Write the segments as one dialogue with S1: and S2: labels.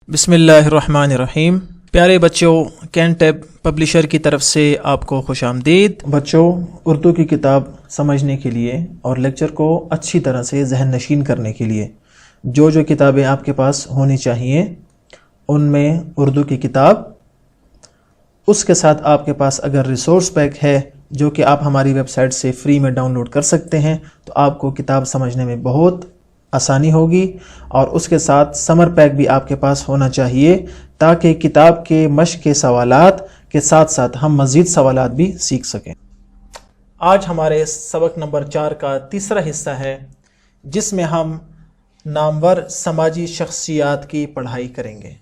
S1: بسم اللہ الرحمن الرحیم۔ پیارے بچوں، کینٹیب پبلشر کی طرف سے آپ کو خوش آمدید۔ بچوں، اردو کی کتاب سمجھنے کے لیے اور لیکچر کو اچھی طرح سے ذہن نشین کرنے کے لیے جو کتابیں آپ کے پاس ہونی چاہیے ان میں اردو کی کتاب، اس کے ساتھ آپ کے پاس اگر ریسورس پیک ہے جو کہ آپ ہماری ویب سائٹ سے فری میں ڈاؤن لوڈ کر سکتے ہیں تو آپ کو کتاب سمجھنے میں بہت آسانی ہوگی، اور اس کے ساتھ سمر پیک بھی آپ کے پاس ہونا چاہیے تاکہ کتاب کے مشق کے سوالات کے ساتھ ساتھ ہم مزید سوالات بھی سیکھ سکیں۔ آج ہمارے سبق نمبر 4 کا تیسرا حصہ ہے جس میں ہم نامور سماجی شخصیات کی پڑھائی کریں گے۔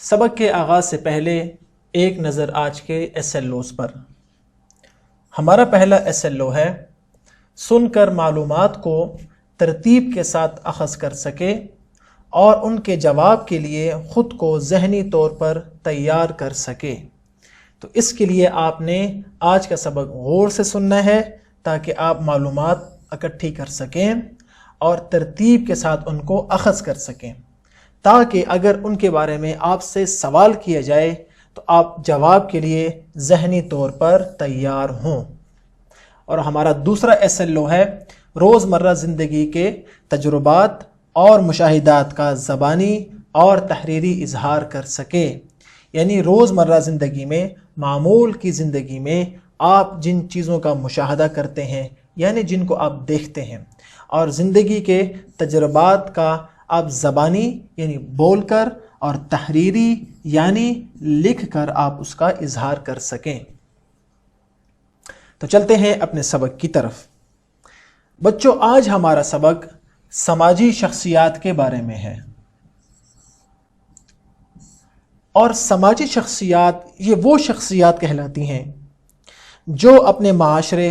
S1: سبق کے آغاز سے پہلے ایک نظر آج کے ایس ایل اوز پر۔ ہمارا پہلا ایس ایل او ہے: سن کر معلومات کو ترتیب کے ساتھ اخذ کر سکے اور ان کے جواب کے لیے خود کو ذہنی طور پر تیار کر سکے۔ تو اس کے لیے آپ نے آج کا سبق غور سے سننا ہے تاکہ آپ معلومات اکٹھی کر سکیں اور ترتیب کے ساتھ ان کو اخذ کر سکیں، تاکہ اگر ان کے بارے میں آپ سے سوال کیا جائے تو آپ جواب کے لیے ذہنی طور پر تیار ہوں۔ اور ہمارا دوسرا ایس ایل او ہے: روزمرہ زندگی کے تجربات اور مشاہدات کا زبانی اور تحریری اظہار کر سکے۔ یعنی روزمرہ زندگی میں، معمول کی زندگی میں آپ جن چیزوں کا مشاہدہ کرتے ہیں، یعنی جن کو آپ دیکھتے ہیں، اور زندگی کے تجربات کا آپ زبانی یعنی بول کر اور تحریری یعنی لکھ کر آپ اس کا اظہار کر سکیں۔ تو چلتے ہیں اپنے سبق کی طرف۔ بچوں، آج ہمارا سبق سماجی شخصیات کے بارے میں ہے، اور سماجی شخصیات یہ وہ شخصیات کہلاتی ہیں جو اپنے معاشرے،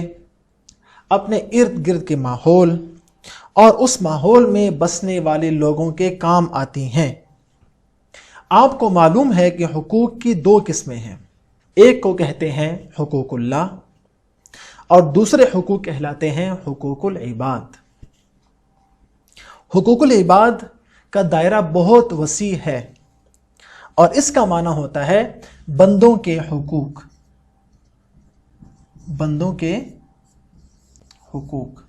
S1: اپنے ارد گرد کے ماحول اور اس ماحول میں بسنے والے لوگوں کے کام آتی ہیں۔ آپ کو معلوم ہے کہ حقوق کی 2 قسمیں ہیں، ایک کو کہتے ہیں حقوق اللہ اور دوسرے حقوق کہلاتے ہیں حقوق العباد۔ حقوق العباد کا دائرہ بہت وسیع ہے اور اس کا معنی ہوتا ہے بندوں کے حقوق، بندوں کے حقوق۔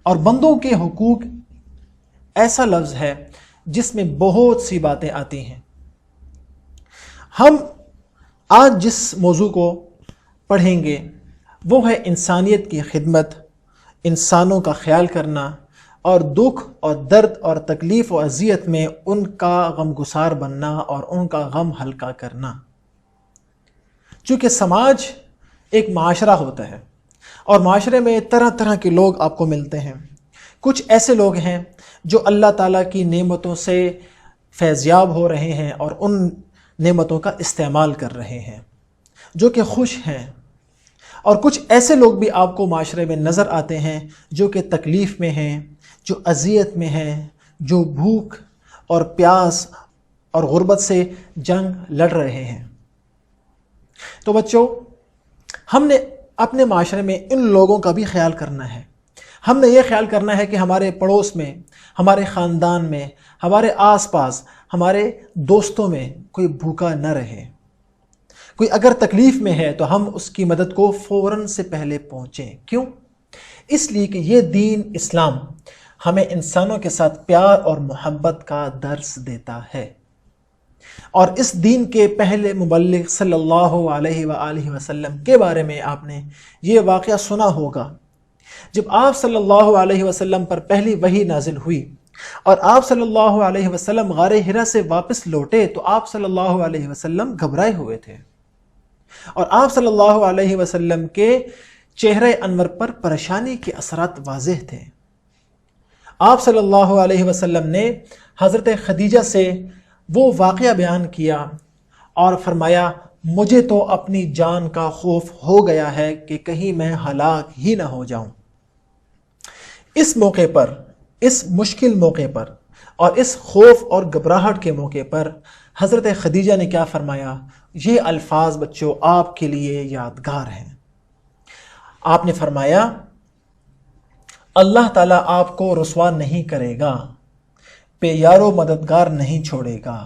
S1: اور بندوں کے حقوق ایسا لفظ ہے جس میں بہت سی باتیں آتی ہیں۔ ہم آج جس موضوع کو پڑھیں گے وہ ہے انسانیت کی خدمت، انسانوں کا خیال کرنا اور دکھ اور درد اور تکلیف و اذیت میں ان کا غمگسار بننا اور ان کا غم ہلکا کرنا۔ چونکہ سماج ایک معاشرہ ہوتا ہے اور معاشرے میں طرح طرح کے لوگ آپ کو ملتے ہیں۔ کچھ ایسے لوگ ہیں جو اللہ تعالیٰ کی نعمتوں سے فیضیاب ہو رہے ہیں اور ان نعمتوں کا استعمال کر رہے ہیں، جو کہ خوش ہیں، اور کچھ ایسے لوگ بھی آپ کو معاشرے میں نظر آتے ہیں جو کہ تکلیف میں ہیں، جو اذیت میں ہیں، جو بھوک اور پیاس اور غربت سے جنگ لڑ رہے ہیں۔ تو بچوں، ہم نے اپنے معاشرے میں ان لوگوں کا بھی خیال کرنا ہے۔ ہم نے یہ خیال کرنا ہے کہ ہمارے پڑوس میں، ہمارے خاندان میں، ہمارے آس پاس، ہمارے دوستوں میں کوئی بھوکا نہ رہے۔ کوئی اگر تکلیف میں ہے تو ہم اس کی مدد کو فوراً سے پہلے پہنچیں۔ کیوں؟ اس لیے کہ یہ دین اسلام ہمیں انسانوں کے ساتھ پیار اور محبت کا درس دیتا ہے، اور اس دین کے پہلے مبلغ صلی اللہ علیہ وآلہ وسلم کے بارے میں آپ نے یہ واقعہ سنا ہوگا۔ جب آپ صلی اللہ علیہ وسلم پر پہلی وحی نازل ہوئی اور آپ صلی اللہ علیہ وسلم غار حرا سے واپس لوٹے تو آپ صلی اللہ علیہ وسلم گھبرائے ہوئے تھے، اور آپ صلی اللہ علیہ وسلم کے چہرہ انور پر پریشانی کے اثرات واضح تھے۔ آپ صلی اللہ علیہ وسلم نے حضرت خدیجہ سے وہ واقعہ بیان کیا اور فرمایا، مجھے تو اپنی جان کا خوف ہو گیا ہے کہ کہیں میں ہلاک ہی نہ ہو جاؤں۔ اس موقع پر، اس مشکل موقع پر اور اس خوف اور گھبراہٹ کے موقع پر حضرت خدیجہ نے کیا فرمایا؟ یہ الفاظ بچوں آپ کے لیے یادگار ہیں۔ آپ نے فرمایا، اللہ تعالیٰ آپ کو رسوا نہیں کرے گا، بے یار و مددگار نہیں چھوڑے گا۔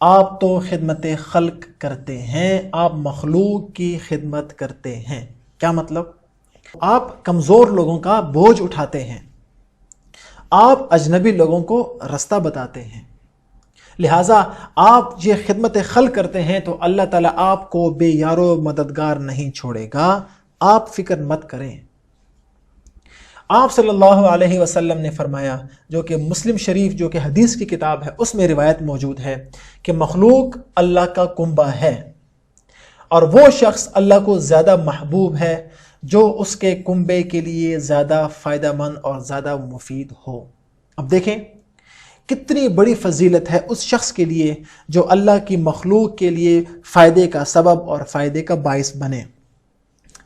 S1: آپ تو خدمت خلق کرتے ہیں، آپ مخلوق کی خدمت کرتے ہیں۔ کیا مطلب؟ آپ کمزور لوگوں کا بوجھ اٹھاتے ہیں، آپ اجنبی لوگوں کو رستہ بتاتے ہیں، لہٰذا آپ یہ خدمت خلق کرتے ہیں تو اللہ تعالیٰ آپ کو بے یار و مددگار نہیں چھوڑے گا، آپ فکر مت کریں۔ آپ صلی اللہ علیہ وسلم نے فرمایا، جو کہ مسلم شریف جو کہ حدیث کی کتاب ہے اس میں روایت موجود ہے کہ مخلوق اللہ کا کنبہ ہے، اور وہ شخص اللہ کو زیادہ محبوب ہے جو اس کے کنبے کے لیے زیادہ فائدہ مند اور زیادہ مفید ہو۔ اب دیکھیں کتنی بڑی فضیلت ہے اس شخص کے لیے جو اللہ کی مخلوق کے لیے فائدے کا سبب اور فائدے کا باعث بنے،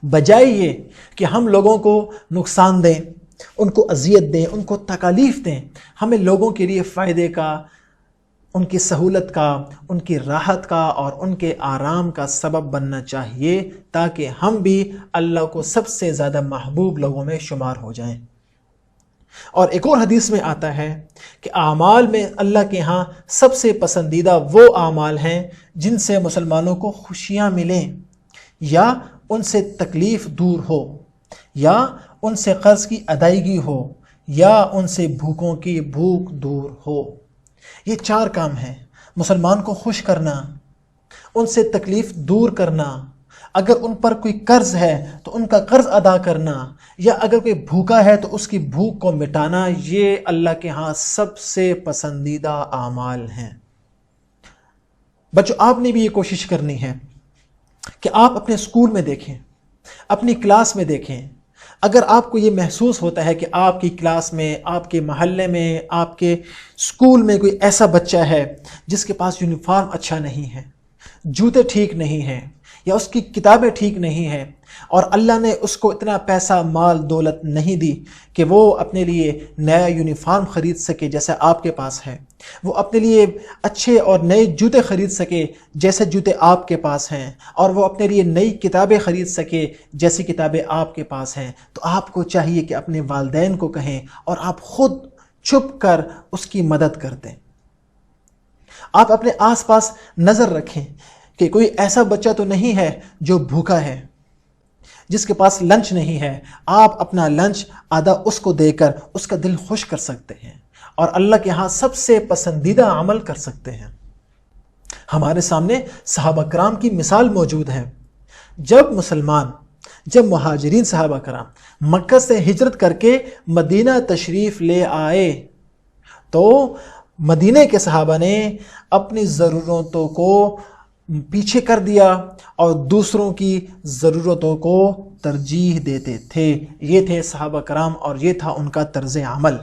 S1: بجائے یہ کہ ہم لوگوں کو نقصان دیں، ان کو اذیت دیں، ان کو تکالیف دیں۔ ہمیں لوگوں کے لیے فائدے کا، ان کی سہولت کا، ان کی راحت کا اور ان کے آرام کا سبب بننا چاہیے، تاکہ ہم بھی اللہ کو سب سے زیادہ محبوب لوگوں میں شمار ہو جائیں۔ اور ایک اور حدیث میں آتا ہے کہ اعمال میں اللہ کے ہاں سب سے پسندیدہ وہ اعمال ہیں جن سے مسلمانوں کو خوشیاں ملیں، یا ان سے تکلیف دور ہو، یا ان سے قرض کی ادائیگی ہو، یا ان سے بھوکوں کی بھوک دور ہو۔ یہ 4 کام ہیں: مسلمان کو خوش کرنا، ان سے تکلیف دور کرنا، اگر ان پر کوئی قرض ہے تو ان کا قرض ادا کرنا، یا اگر کوئی بھوکا ہے تو اس کی بھوک کو مٹانا۔ یہ اللہ کے ہاں سب سے پسندیدہ اعمال ہیں۔ بچوں، آپ نے بھی یہ کوشش کرنی ہے کہ آپ اپنے اسکول میں دیکھیں، اپنی کلاس میں دیکھیں، اگر آپ کو یہ محسوس ہوتا ہے کہ آپ کی کلاس میں، آپ کے محلے میں، آپ کے اسکول میں کوئی ایسا بچہ ہے جس کے پاس یونیفارم اچھا نہیں ہے، جوتے ٹھیک نہیں ہیں، یا اس کی کتابیں ٹھیک نہیں ہیں، اور اللہ نے اس کو اتنا پیسہ مال دولت نہیں دی کہ وہ اپنے لیے نیا یونیفارم خرید سکے جیسا آپ کے پاس ہے، وہ اپنے لیے اچھے اور نئے جوتے خرید سکے جیسے جوتے آپ کے پاس ہیں، اور وہ اپنے لیے نئی کتابیں خرید سکے جیسی کتابیں آپ کے پاس ہیں، تو آپ کو چاہیے کہ اپنے والدین کو کہیں اور آپ خود چھپ کر اس کی مدد کر دیں۔ آپ اپنے آس پاس نظر رکھیں کہ کوئی ایسا بچہ تو نہیں ہے جو بھوکا ہے، جس کے پاس لنچ نہیں ہے۔ آپ اپنا لنچ آدھا اس کو دے کر اس کا دل خوش کر سکتے ہیں، اور اللہ کے ہاں سب سے پسندیدہ عمل کر سکتے ہیں۔ ہمارے سامنے صحابہ کرام کی مثال موجود ہے۔ جب مہاجرین صحابہ کرام مکہ سے ہجرت کر کے مدینہ تشریف لے آئے تو مدینہ کے صحابہ نے اپنی ضرورتوں کو پیچھے کر دیا اور دوسروں کی ضرورتوں کو ترجیح دیتے تھے۔ یہ تھے صحابہ کرام اور یہ تھا ان کا طرز عمل۔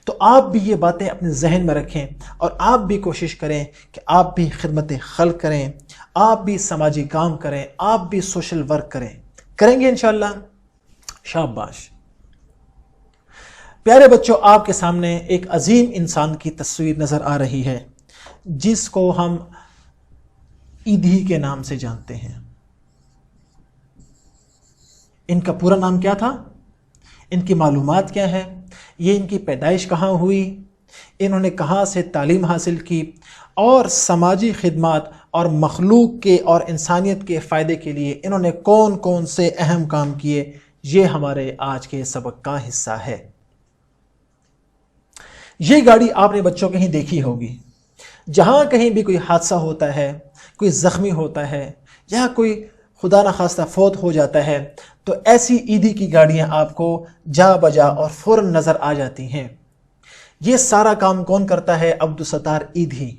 S1: تو آپ بھی یہ باتیں اپنے ذہن میں رکھیں، اور آپ بھی کوشش کریں کہ آپ بھی خدمت خلق کریں، آپ بھی سماجی کام کریں، آپ بھی سوشل ورک کریں گے انشاءاللہ؟ شاباش۔ پیارے بچوں، آپ کے سامنے ایک عظیم انسان کی تصویر نظر آ رہی ہے جس کو ہم ایدھی کے نام سے جانتے ہیں۔ ان کا پورا نام کیا تھا؟ ان کی معلومات کیا ہے؟ یہ ان کی پیدائش کہاں ہوئی؟ انہوں نے کہاں سے تعلیم حاصل کی؟ اور سماجی خدمات اور مخلوق کے اور انسانیت کے فائدے کے لیے انہوں نے کون کون سے اہم کام کیے؟ یہ ہمارے آج کے سبق کا حصہ ہے۔ یہ گاڑی آپ نے بچوں کہیں دیکھی ہوگی۔ جہاں کہیں بھی کوئی حادثہ ہوتا ہے، کوئی زخمی ہوتا ہے، یا کوئی خدا نخواستہ فوت ہو جاتا ہے، تو ایسی ایدھی کی گاڑیاں آپ کو جا بجا اور فوراً نظر آ جاتی ہیں۔ یہ سارا کام کون کرتا ہے؟ عبدالستار ایدھی۔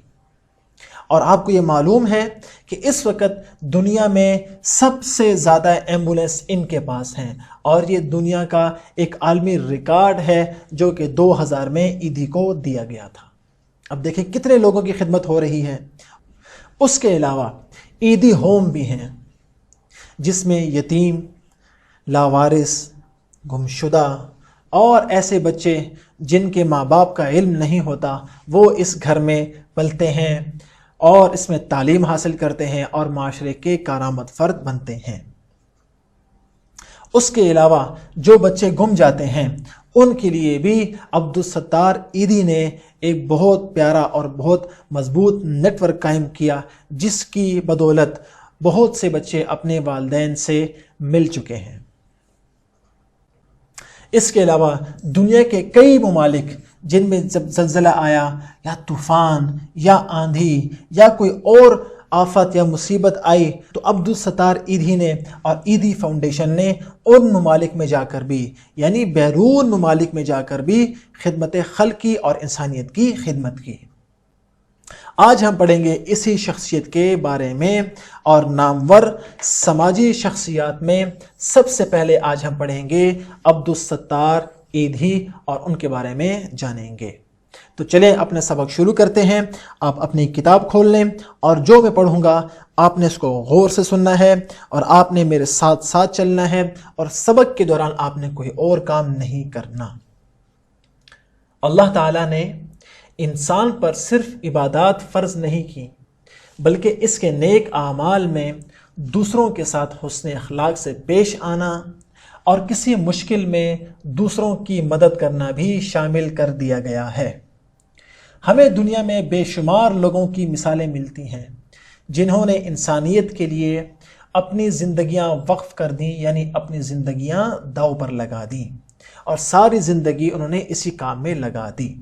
S1: اور آپ کو یہ معلوم ہے کہ اس وقت دنیا میں سب سے زیادہ ایمبولینس ان کے پاس ہیں، اور یہ دنیا کا ایک عالمی ریکارڈ ہے جو کہ 2000 میں ایدھی کو دیا گیا تھا۔ اب دیکھیں کتنے لوگوں کی خدمت ہو رہی ہے۔ اس کے علاوہ ایدھی ہوم بھی ہیں جس میں یتیم، لاوارث، گمشدہ اور ایسے بچے جن کے ماں باپ کا علم نہیں ہوتا، وہ اس گھر میں پلتے ہیں اور اس میں تعلیم حاصل کرتے ہیں اور معاشرے کے کارآمد فرد بنتے ہیں۔ اس کے علاوہ جو بچے گم جاتے ہیں ان کے لیے بھی عبدالستار ایدھی نے ایک بہت پیارا اور بہت مضبوط نیٹ ورک قائم کیا، جس کی بدولت بہت سے بچے اپنے والدین سے مل چکے ہیں۔ اس کے علاوہ دنیا کے کئی ممالک جن میں جب زلزلہ آیا یا طوفان یا آندھی یا کوئی اور آفت یا مصیبت آئی تو عبدالستار ایدھی نے اور ایدھی فاؤنڈیشن نے ان ممالک میں جا کر بھی، یعنی بیرون ممالک میں جا کر بھی خدمت خلقی اور انسانیت کی خدمت کی۔ آج ہم پڑھیں گے اسی شخصیت کے بارے میں، اور نامور سماجی شخصیات میں سب سے پہلے آج ہم پڑھیں گے عبدالستار ایدھی اور ان کے بارے میں جانیں گے۔ تو چلیں اپنا سبق شروع کرتے ہیں۔ آپ اپنی کتاب کھول لیں اور جو میں پڑھوں گا آپ نے اس کو غور سے سننا ہے اور آپ نے میرے ساتھ ساتھ چلنا ہے، اور سبق کے دوران آپ نے کوئی اور کام نہیں کرنا۔ اللہ تعالیٰ نے انسان پر صرف عبادات فرض نہیں کی، بلکہ اس کے نیک اعمال میں دوسروں کے ساتھ حسن اخلاق سے پیش آنا اور کسی مشکل میں دوسروں کی مدد کرنا بھی شامل کر دیا گیا ہے۔ ہمیں دنیا میں بے شمار لوگوں کی مثالیں ملتی ہیں جنہوں نے انسانیت کے لیے اپنی زندگیاں وقف کر دیں، یعنی اپنی زندگیاں داؤ پر لگا دیں، اور ساری زندگی انہوں نے اسی کام میں لگا دی۔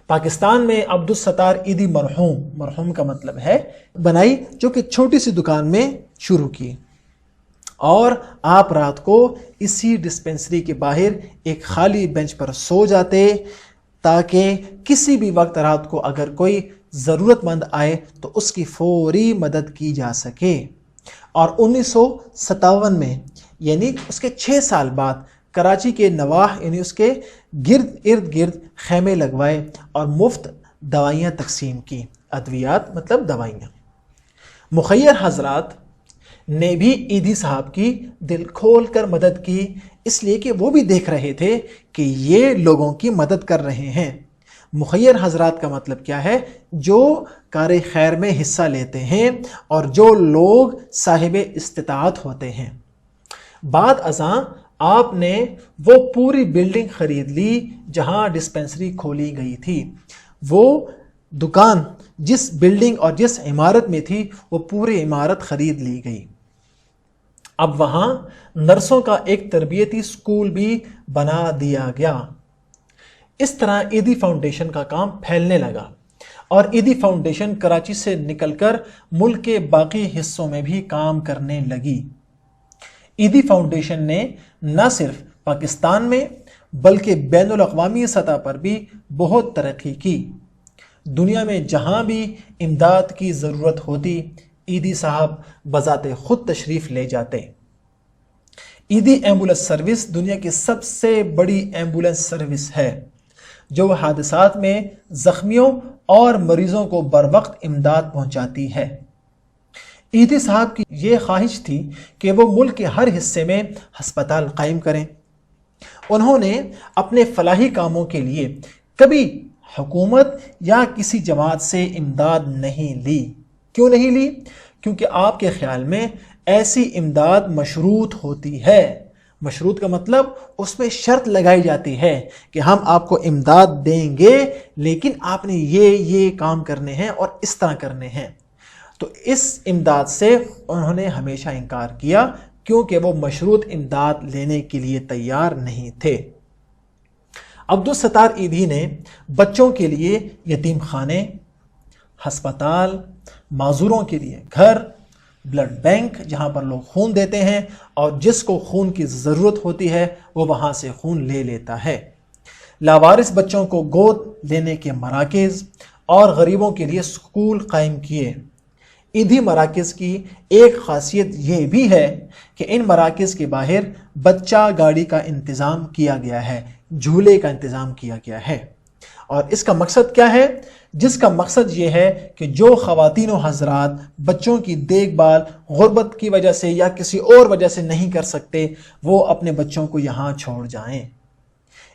S1: پاکستان میں عبدالستار ایدھی مرحوم کا مطلب ہے بنائی، جو کہ چھوٹی سی دکان میں شروع کی، اور آپ رات کو اسی ڈسپنسری کے باہر ایک خالی بینچ پر سو جاتے تاکہ کسی بھی وقت رات کو اگر کوئی ضرورت مند آئے تو اس کی فوری مدد کی جا سکے۔ اور 1957 میں، یعنی اس کے 6 سال بعد، کراچی کے نواح یعنی اس کے ارد گرد خیمے لگوائے اور مفت دوائیاں تقسیم کی۔ ادویات مطلب دوائیاں۔ مخیر حضرات نے بھی ایدھی صاحب کی دل کھول کر مدد کی، اس لیے کہ وہ بھی دیکھ رہے تھے کہ یہ لوگوں کی مدد کر رہے ہیں۔ مخیر حضرات کا مطلب کیا ہے؟ جو کار خیر میں حصہ لیتے ہیں اور جو لوگ صاحب استطاعت ہوتے ہیں۔ بعد ازاں آپ نے وہ پوری بلڈنگ خرید لی جہاں ڈسپنسری کھولی گئی تھی۔ وہ دکان جس بلڈنگ اور جس عمارت میں تھی وہ پوری عمارت خرید لی گئی۔ اب وہاں نرسوں کا ایک تربیتی اسکول بھی بنا دیا گیا۔ اس طرح ایدھی فاؤنڈیشن کا کام پھیلنے لگا، اور ایدھی فاؤنڈیشن کراچی سے نکل کر ملک کے باقی حصوں میں بھی کام کرنے لگی۔ ایدھی فاؤنڈیشن نے نہ صرف پاکستان میں بلکہ بین الاقوامی سطح پر بھی بہت ترقی کی۔ دنیا میں جہاں بھی امداد کی ضرورت ہوتی، ایدھی صاحب بذات خود تشریف لے جاتے۔ ایدھی ایمبولنس سروس دنیا کی سب سے بڑی ایمبولنس سروس ہے، جو حادثات میں زخمیوں اور مریضوں کو بر وقت امداد پہنچاتی ہے۔ ایدھی صاحب کی یہ خواہش تھی کہ وہ ملک کے ہر حصے میں ہسپتال قائم کریں۔ انہوں نے اپنے فلاحی کاموں کے لیے کبھی حکومت یا کسی جماعت سے امداد نہیں لی۔ کیوں نہیں لی؟ کیونکہ آپ کے خیال میں ایسی امداد مشروط ہوتی ہے۔ مشروط کا مطلب اس میں شرط لگائی جاتی ہے کہ ہم آپ کو امداد دیں گے، لیکن آپ نے یہ کام کرنے ہیں اور اس طرح کرنے ہیں۔ تو اس امداد سے انہوں نے ہمیشہ انکار کیا، کیونکہ وہ مشروط امداد لینے کے لیے تیار نہیں تھے۔ عبدالستار ایدھی نے بچوں کے لیے یتیم خانے، ہسپتال، معذوروں کے لیے گھر، بلڈ بینک جہاں پر لوگ خون دیتے ہیں اور جس کو خون کی ضرورت ہوتی ہے وہ وہاں سے خون لے لیتا ہے، لاوارث بچوں کو گود لینے کے مراکز اور غریبوں کے لیے اسکول قائم کیے۔ ایدھی مراکز کی ایک خاصیت یہ بھی ہے کہ ان مراکز کے باہر بچہ گاڑی کا انتظام کیا گیا ہے، جھولے کا انتظام کیا گیا ہے۔ اور اس کا مقصد کیا ہے؟ جس کا مقصد یہ ہے کہ جو خواتین و حضرات بچوں کی دیکھ بھال غربت کی وجہ سے یا کسی اور وجہ سے نہیں کر سکتے، وہ اپنے بچوں کو یہاں چھوڑ جائیں۔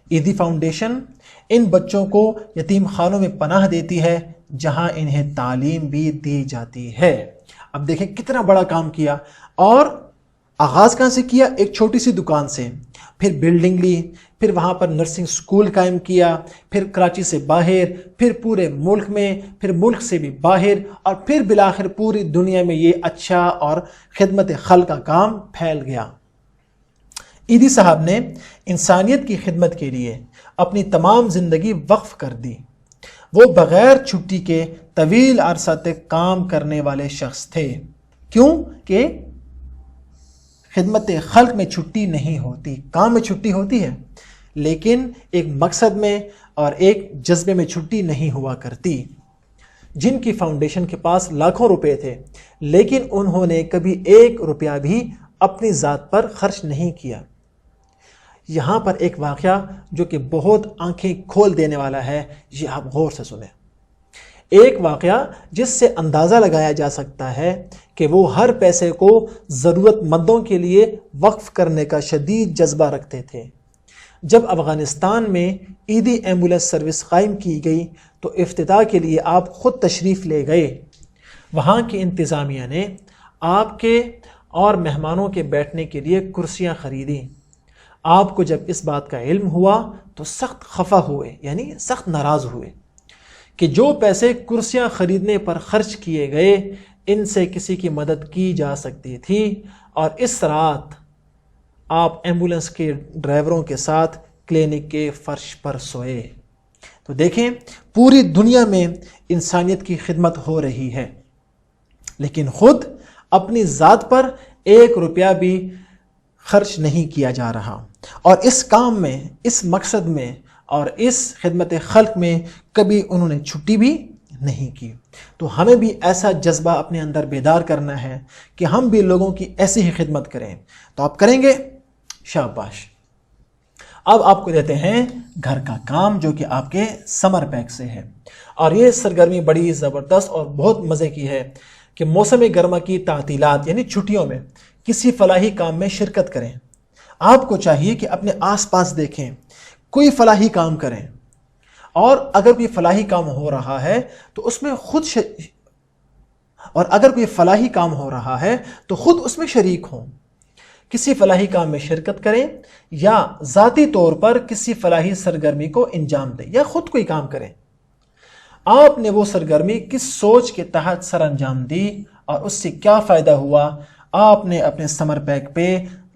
S1: ایدھی فاؤنڈیشن ان بچوں کو یتیم خانوں میں پناہ دیتی ہے، جہاں انہیں تعلیم بھی دی جاتی ہے۔ اب دیکھیں کتنا بڑا کام کیا، اور آغاز کہاں سے کیا؟ ایک چھوٹی سی دکان سے، پھر بلڈنگ لی، پھر وہاں پر نرسنگ سکول قائم کیا، پھر کراچی سے باہر، پھر پورے ملک میں، پھر ملک سے بھی باہر، اور پھر بالآخر پوری دنیا میں یہ اچھا اور خدمت خلق کا کام پھیل گیا۔ ایدھی صاحب نے انسانیت کی خدمت کے لیے اپنی تمام زندگی وقف کر دی۔ وہ بغیر چھٹی کے طویل عرصہ تک کام کرنے والے شخص تھے۔ کیوں کہ خدمت خلق میں چھٹی نہیں ہوتی، کام میں چھٹی ہوتی ہے، لیکن ایک مقصد میں اور ایک جذبے میں چھٹی نہیں ہوا کرتی۔ جن کی فاؤنڈیشن کے پاس لاکھوں روپے تھے، لیکن انہوں نے کبھی 1 روپیہ بھی اپنی ذات پر خرچ نہیں کیا۔ یہاں پر ایک واقعہ جو کہ بہت آنکھیں کھول دینے والا ہے، یہ آپ غور سے سنیں۔ ایک واقعہ جس سے اندازہ لگایا جا سکتا ہے کہ وہ ہر پیسے کو ضرورت مندوں کے لیے وقف کرنے کا شدید جذبہ رکھتے تھے۔ جب افغانستان میں عیدی ایمبولینس سروس قائم کی گئی تو افتتاح کے لیے آپ خود تشریف لے گئے۔ وہاں کی انتظامیہ نے آپ کے اور مہمانوں کے بیٹھنے کے لیے کرسیاں خریدیں۔ آپ کو جب اس بات کا علم ہوا تو سخت خفا ہوئے، یعنی سخت ناراض ہوئے کہ جو پیسے کرسیاں خریدنے پر خرچ کیے گئے ان سے کسی کی مدد کی جا سکتی تھی، اور اس رات آپ ایمبولینس کے ڈرائیوروں کے ساتھ کلینک کے فرش پر سوئے۔ تو دیکھیں پوری دنیا میں انسانیت کی خدمت ہو رہی ہے، لیکن خود اپنی ذات پر 1 روپیہ بھی خرچ نہیں کیا جا رہا، اور اس کام میں، اس مقصد میں اور اس خدمت خلق میں کبھی انہوں نے چھٹی بھی نہیں کی۔ تو ہمیں بھی ایسا جذبہ اپنے اندر بیدار کرنا ہے کہ ہم بھی لوگوں کی ایسی ہی خدمت کریں۔ تو آپ کریں گے؟ شاباش۔ اب آپ کو دیتے ہیں گھر کا کام، جو کہ آپ کے سمر پیک سے ہے، اور یہ سرگرمی بڑی زبردست اور بہت مزے کی ہے کہ موسم گرما کی تعطیلات یعنی چھٹیوں میں کسی فلاحی کام میں شرکت کریں۔ آپ کو چاہیے کہ اپنے آس پاس دیکھیں، کوئی فلاحی کام کریں، اور اگر کوئی فلاحی کام ہو رہا ہے تو اس میں خود اس میں شریک ہوں۔ کسی فلاحی کام میں شرکت کریں، یا ذاتی طور پر کسی فلاحی سرگرمی کو انجام دیں، یا خود کوئی کام کریں۔ آپ نے وہ سرگرمی کس سوچ کے تحت سر انجام دی اور اس سے کیا فائدہ ہوا، آپ نے اپنے سمر پیک پہ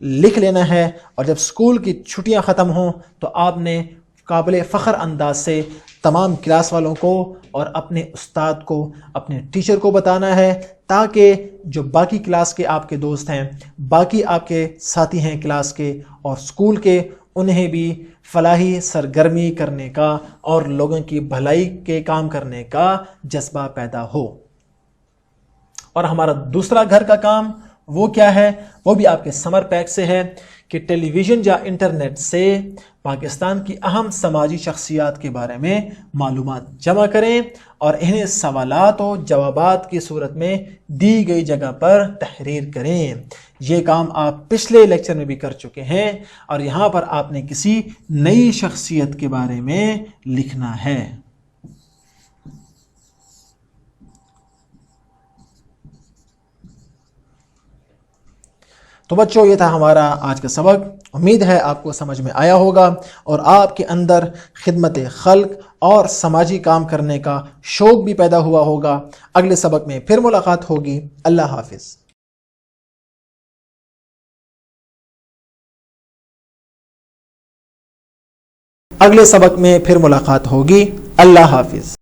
S1: لکھ لینا ہے، اور جب سکول کی چھٹیاں ختم ہوں تو آپ نے قابل فخر انداز سے تمام کلاس والوں کو اور اپنے استاد کو، اپنے ٹیچر کو بتانا ہے، تاکہ جو باقی کلاس کے آپ کے دوست ہیں، باقی آپ کے ساتھی ہیں کلاس کے اور سکول کے، انہیں بھی فلاحی سرگرمی کرنے کا اور لوگوں کی بھلائی کے کام کرنے کا جذبہ پیدا ہو۔ اور ہمارا دوسرا گھر کا کام وہ کیا ہے؟ وہ بھی آپ کے سمر پیک سے ہے کہ ٹیلی ویژن یا انٹرنیٹ سے پاکستان کی اہم سماجی شخصیات کے بارے میں معلومات جمع کریں اور انہیں سوالات و جوابات کی صورت میں دی گئی جگہ پر تحریر کریں۔ یہ کام آپ پچھلے لیکچر میں بھی کر چکے ہیں، اور یہاں پر آپ نے کسی نئی شخصیت کے بارے میں لکھنا ہے۔ تو بچوں، یہ تھا ہمارا آج کا سبق۔ امید ہے آپ کو سمجھ میں آیا ہوگا اور آپ کے اندر خدمت خلق اور سماجی کام کرنے کا شوق بھی پیدا ہوا ہوگا۔ اگلے سبق میں پھر ملاقات ہوگی۔ اللہ حافظ۔ اگلے سبق میں پھر ملاقات ہوگی۔ اللہ حافظ۔